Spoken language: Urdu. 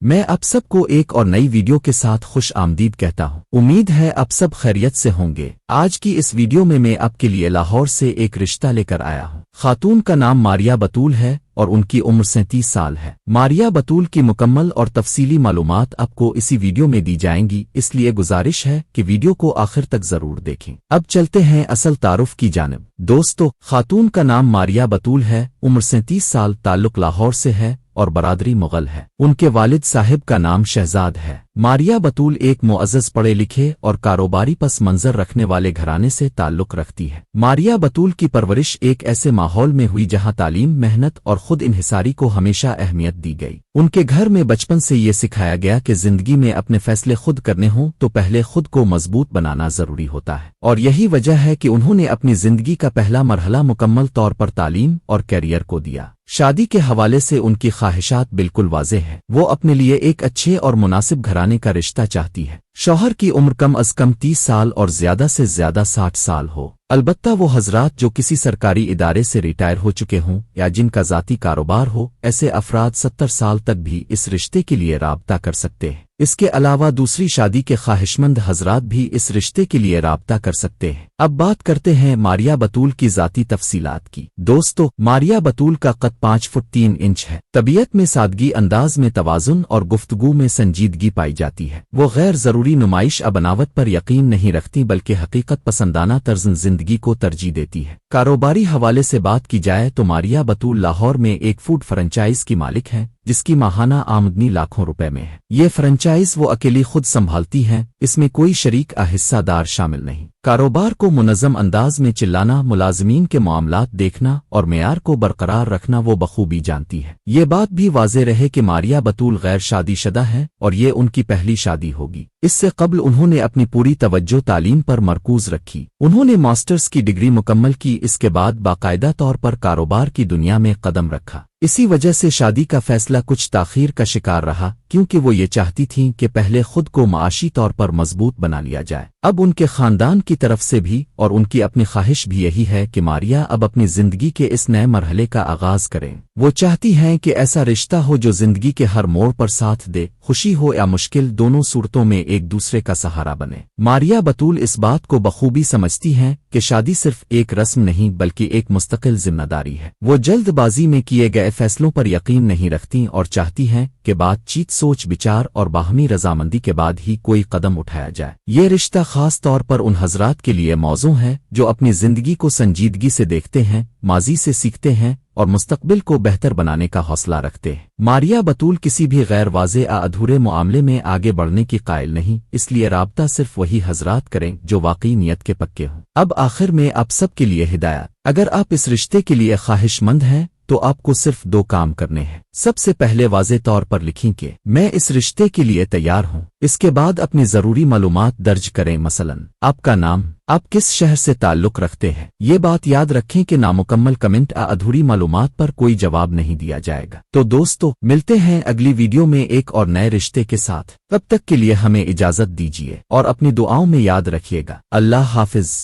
میں آپ سب کو ایک اور نئی ویڈیو کے ساتھ خوش آمدید کہتا ہوں۔ امید ہے آپ سب خیریت سے ہوں گے۔ آج کی اس ویڈیو میں آپ کے لیے لاہور سے ایک رشتہ لے کر آیا ہوں۔ خاتون کا نام ماریہ بطول ہے اور ان کی عمر 37 سال ہے۔ ماریہ بطول کی مکمل اور تفصیلی معلومات آپ کو اسی ویڈیو میں دی جائیں گی، اس لیے گزارش ہے کہ ویڈیو کو آخر تک ضرور دیکھیں۔ اب چلتے ہیں اصل تعارف کی جانب۔ دوستو، خاتون کا نام ماریہ بطول ہے، عمر 37 سال، تعلق لاہور سے ہے اور برادری مغل ہے۔ ان کے والد صاحب کا نام شہزاد ہے۔ ماریہ بطول ایک معزز پڑھے لکھے اور کاروباری پس منظر رکھنے والے گھرانے سے تعلق رکھتی ہے۔ ماریہ بطول کی پرورش ایک ایسے ماحول میں ہوئی جہاں تعلیم، محنت اور خود انحصاری کو ہمیشہ اہمیت دی گئی۔ ان کے گھر میں بچپن سے یہ سکھایا گیا کہ زندگی میں اپنے فیصلے خود کرنے ہوں تو پہلے خود کو مضبوط بنانا ضروری ہوتا ہے، اور یہی وجہ ہے کہ انہوں نے اپنی زندگی کا پہلا مرحلہ مکمل طور پر تعلیم اور کیریئر کو دیا۔ شادی کے حوالے سے ان کی خواہشات بالکل واضح ہیں۔ وہ اپنے لیے ایک اچھے اور مناسب گھرانے کا رشتہ چاہتی ہے۔ شوہر کی عمر کم از کم 30 سال اور زیادہ سے زیادہ 60 سال ہو۔ البتہ وہ حضرات جو کسی سرکاری ادارے سے ریٹائر ہو چکے ہوں یا جن کا ذاتی کاروبار ہو، ایسے افراد 70 سال تک بھی اس رشتے کے لیے رابطہ کر سکتے ہیں۔ اس کے علاوہ دوسری شادی کے خواہشمند حضرات بھی اس رشتے کے لیے رابطہ کر سکتے ہیں۔ اب بات کرتے ہیں ماریہ بطول کی ذاتی تفصیلات کی۔ دوستو، ماریہ بطول کا قد 5 فٹ 3 انچ ہے۔ طبیعت میں سادگی، انداز میں توازن اور گفتگو میں سنجیدگی پائی جاتی ہے۔ وہ غیر ضروری نمائش بناوٹ پر یقین نہیں رکھتی بلکہ حقیقت پسندانہ طرز زندگی کو ترجیح دیتی ہے۔ کاروباری حوالے سے بات کی جائے تو ماریہ بطول لاہور میں ایک فوڈ فرنچائز کی مالک ہیں جس کی ماہانہ آمدنی لاکھوں روپے میں ہے۔ یہ فرنچائز وہ اکیلی خود سنبھالتی ہیں، اس میں کوئی شریک حصہ دار شامل نہیں۔ کاروبار کو منظم انداز میں چلانا، ملازمین کے معاملات دیکھنا اور معیار کو برقرار رکھنا وہ بخوبی جانتی ہے۔ یہ بات بھی واضح رہے کہ ماریہ بطول غیر شادی شدہ ہیں اور یہ ان کی پہلی شادی ہوگی۔ اس سے قبل انہوں نے اپنی پوری توجہ تعلیم پر مرکوز رکھی۔ انہوں نے ماسٹرز کی ڈگری مکمل کی، اس کے بعد باقاعدہ طور پر کاروبار کی دنیا میں قدم رکھا۔ اسی وجہ سے شادی کا فیصلہ کچھ تاخیر کا شکار رہا، کیونکہ وہ یہ چاہتی تھیں کہ پہلے خود کو معاشی طور پر مضبوط بنا لیا جائے۔ اب ان کے خاندان کی طرف سے بھی اور ان کی اپنی خواہش بھی یہی ہے کہ ماریہ اب اپنی زندگی کے اس نئے مرحلے کا آغاز کریں۔ وہ چاہتی ہیں کہ ایسا رشتہ ہو جو زندگی کے ہر موڑ پر ساتھ دے، خوشی ہو یا مشکل، دونوں صورتوں میں ایک دوسرے کا سہارا بنے۔ ماریہ بطول اس بات کو بخوبی سمجھتی ہیں کہ شادی صرف ایک رسم نہیں بلکہ ایک مستقل ذمہ داری ہے۔ وہ جلد بازی میں کیے گئے فیصلوں پر یقین نہیں رکھتی اور چاہتی ہیں کہ بات چیت، سوچ بچار اور باہمی رضامندی کے بعد ہی کوئی قدم اٹھایا جائے۔ یہ رشتہ خاص طور پر ان حضرات کے لیے موزوں ہے جو اپنی زندگی کو سنجیدگی سے دیکھتے ہیں، ماضی سے سیکھتے ہیں اور مستقبل کو بہتر بنانے کا حوصلہ رکھتے ہیں۔ ماریہ بطول کسی بھی غیر واضح ادھورے معاملے میں آگے بڑھنے کی قائل نہیں، اس لیے رابطہ صرف وہی حضرات کریں جو واقعی نیت کے پکے ہوں۔ اب آخر میں آپ سب کے لیے ہدایت۔ اگر آپ اس رشتے کے لیے خواہش مند ہیں تو آپ کو صرف 2 کام کرنے ہیں۔ سب سے پہلے واضح طور پر لکھیں کہ میں اس رشتے کے لیے تیار ہوں۔ اس کے بعد اپنی ضروری معلومات درج کریں، مثلا آپ کا نام، آپ کس شہر سے تعلق رکھتے ہیں۔ یہ بات یاد رکھیں کہ نامکمل کمنٹ ادھوری معلومات پر کوئی جواب نہیں دیا جائے گا۔ تو دوستو، ملتے ہیں اگلی ویڈیو میں ایک اور نئے رشتے کے ساتھ۔ تب تک کے لیے ہمیں اجازت دیجیے اور اپنی دعاؤں میں یاد رکھیے گا۔ اللہ حافظ۔